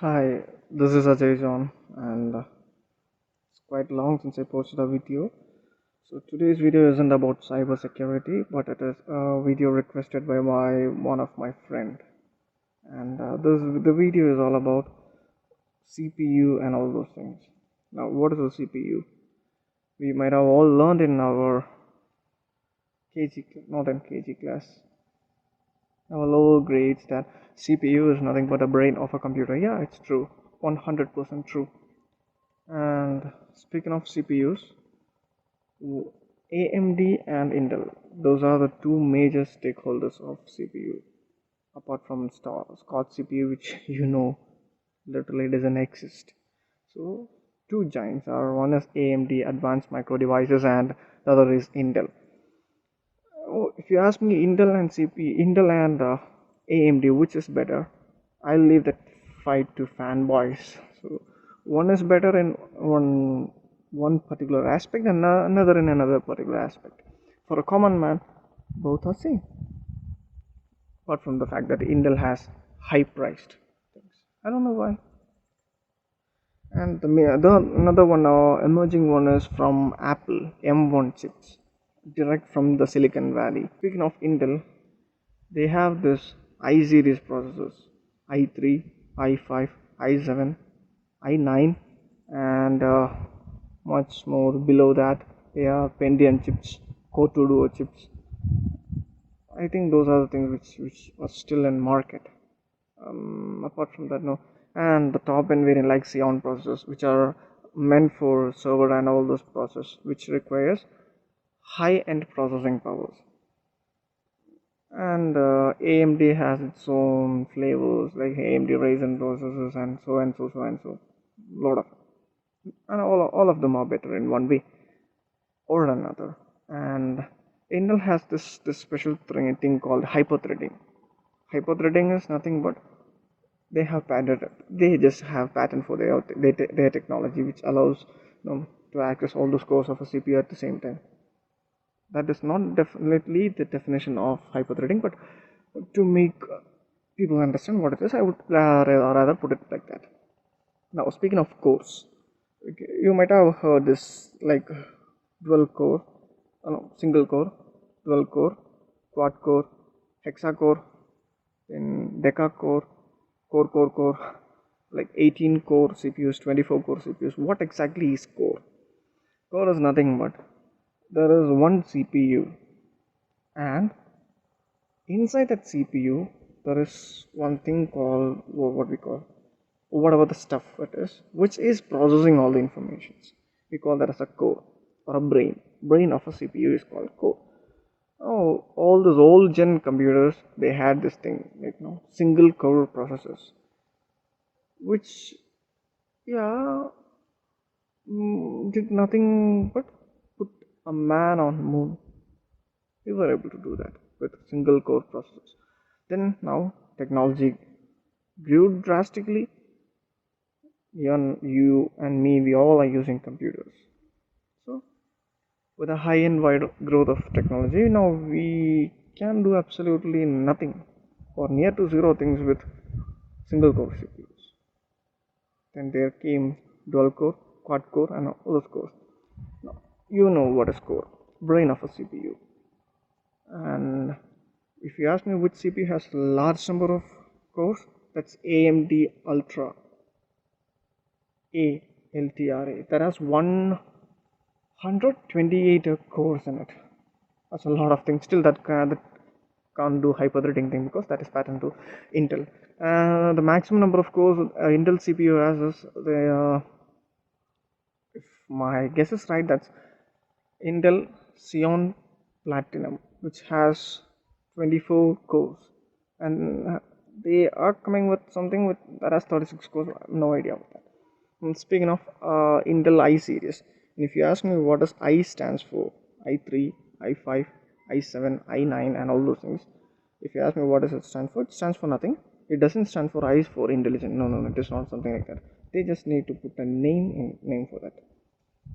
Hi, this is Ajay John, and it's quite long since I posted a video. So today's video isn't about cybersecurity, but it is a video requested by one of my friend, and the video is all about CPU and all those things. Now, what is a CPU? We might have all learned in our not in KG class, our lower grades that CPU is nothing but a brain of a computer. Yeah, it's true, 100% true. And speaking of CPUs, AMD and Intel, those are the two major stakeholders of CPU. Apart from Scott CPU, which literally doesn't exist. So two giants are one is AMD Advanced Micro Devices and the other is Intel. Oh, if you ask me Intel and AMD, which is better, I'll leave that fight to fanboys. So one is better in one particular aspect and another in another particular aspect. For a common man, both are same. Apart from the fact that Intel has high priced things, I don't know why. And the another one, emerging one is from Apple M1 chips, direct from the Silicon Valley. Speaking of Intel, they have this I series processors, i3, i5, i7, i9, and much more below that. They are Pentium chips, Core 2 Duo chips. I think those are the things which are still in market. Apart from that, no. And the top end variant like Xeon processors, which are meant for server and all those processors, which requires high end processing powers. And AMD has its own flavors like AMD Ryzen processors and so lot of, and all of them are better in one way or another. And Intel has this special thing called hyperthreading. Hyperthreading is nothing but they just have patent for their technology, which allows them to access all those cores of a CPU at the same time. That is not definitely the definition of hyperthreading, but to make people understand what it is, I would rather put it like that. Now, speaking of cores, you might have heard this like dual core, no, single core, dual core, quad core, hexa core, then deca core, core, like 18 core CPUs, 24 core CPUs. What exactly is core? Core is nothing but there is one CPU, and inside that CPU there is one thing called what we call whatever the stuff it is, which is processing all the informations. We call that as a core or a brain of a CPU is called core. Oh, all those old gen computers, they had this thing like single core processors, which yeah, did nothing but put a man on moon. We were able to do that with single core processors. Then now technology grew drastically. You and me, we all are using computers. So with a high end wide growth of technology, now we can do absolutely nothing or near to zero things with single core CPUs. Then there came dual core, quad core, and all those cores. Now you know what is core, brain of a CPU. And if you ask me which CPU has large number of cores, that's AMD Ultra A LTRA. That has 128 cores in it. That's a lot of things. Still, that can't do hyper-threading thing because that is patterned to Intel. The maximum number of cores Intel CPU has is if my guess is right, that's Intel Xeon Platinum, which has 24 cores, and they are coming with something with that has 36 cores. I have no idea about that. And speaking of Intel I series, and if you ask me what does I stands for, i3, i5, i7, i9, and all those things. If you ask me what does it stand for, it stands for nothing. It doesn't stand for I for intelligent. No, it is not something like that. They just need to put a name for that.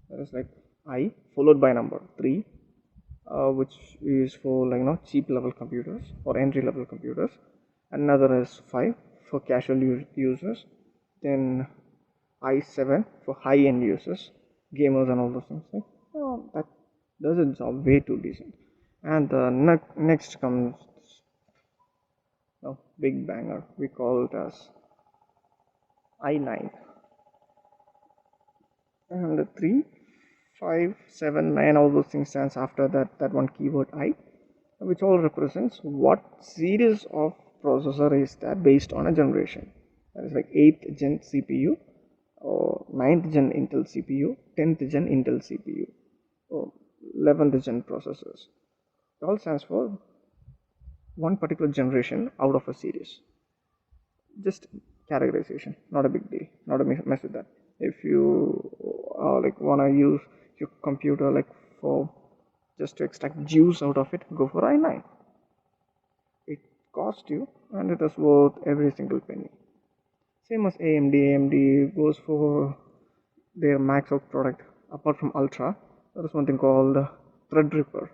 That is like I followed by number 3, which is for cheap level computers or entry level computers. Another is 5 for casual users. then i7 for high-end users, gamers and all those things. Like, oh, that does its job way too decent. And the next comes big banger. We call it as i9, and the 3, 5, 7, 9, all those things stands after that one keyword I, which all represents what series of processor is that based on a generation. That is like 8th gen CPU or 9th gen Intel CPU, 10th gen Intel CPU, or 11th gen processors. It all stands for one particular generation out of a series. Just categorization, not a big deal, not a mess with that. If you like wanna use your computer like for just to extract juice out of it, go for i9. It costs you and it is worth every single penny. Same as AMD goes for their max out product. Apart from Ultra, there is one thing called Threadripper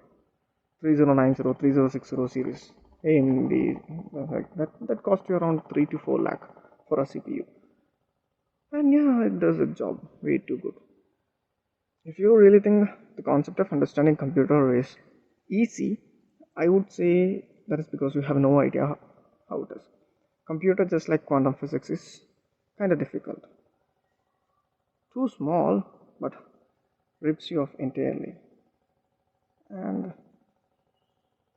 3090 3060 series. AMD, that cost you around 3 to 4 lakh for a CPU, and yeah, it does its job way too good. If you really think the concept of understanding computer is easy, I would say that is because you have no idea how it is. Computer, just like quantum physics, is kind of difficult. Too small, but rips you off entirely. And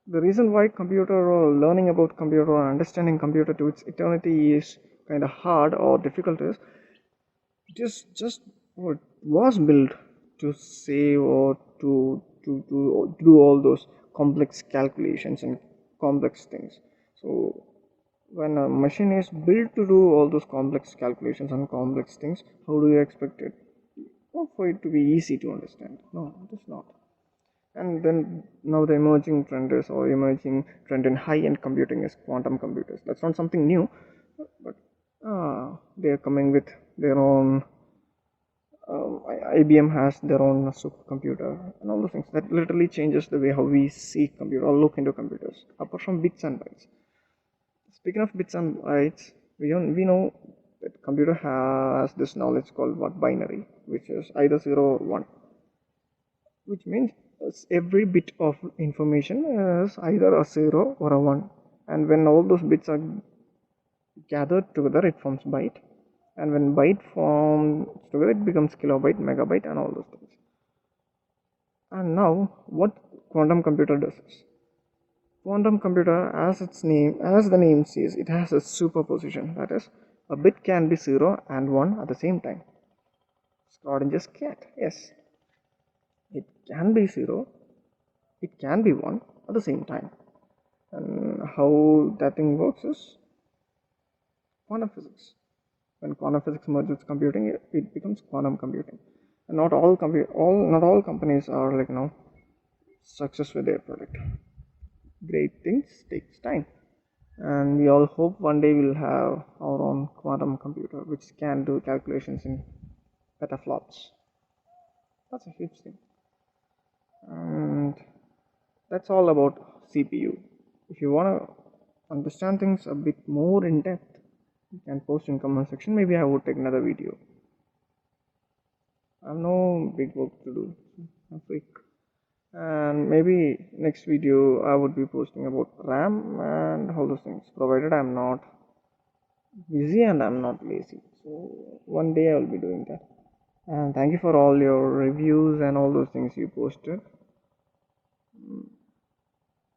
the reason why computer or learning about computer or understanding computer to its eternity is kind of hard or difficult is just what was built to save or to do all those complex calculations and complex things. So when a machine is built to do all those complex calculations and complex things, how do you expect it for it to be easy to understand? No, it is not. And then now the emerging trend is, or emerging trend in high-end computing is quantum computers. That's not something new, but they are coming with their own. IBM has their own supercomputer and all those things. That literally changes the way how we see computer or look into computers. Apart from bits and bytes. Speaking of bits and bytes, we know that computer has this knowledge called what binary, which is either 0 or 1, which means every bit of information is either a 0 or a 1, and when all those bits are gathered together it forms byte, and when byte forms together it becomes kilobyte, megabyte and all those things. And now what quantum computer does is, quantum computer, as the name says, it has a superposition. That is, a bit can be 0 and 1 at the same time. Schrodinger's cat, yes, it can be 0, it can be 1 at the same time. And how that thing works is quantum physics. When quantum physics merges with computing, it becomes quantum computing. And not all companies are like success with their product. Great things takes time, and we all hope one day we'll have our own quantum computer which can do calculations in petaflops. That's a huge thing. And that's all about CPU. If you want to understand things a bit more in depth, you can post in comment section. Maybe I would take another video. I have no big work to do. I'm freak. And maybe next video I would be posting about RAM and all those things, provided I'm not busy and I'm not lazy. So one day I will be doing that. And thank you for all your reviews and all those things you posted.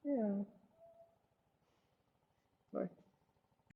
Yeah.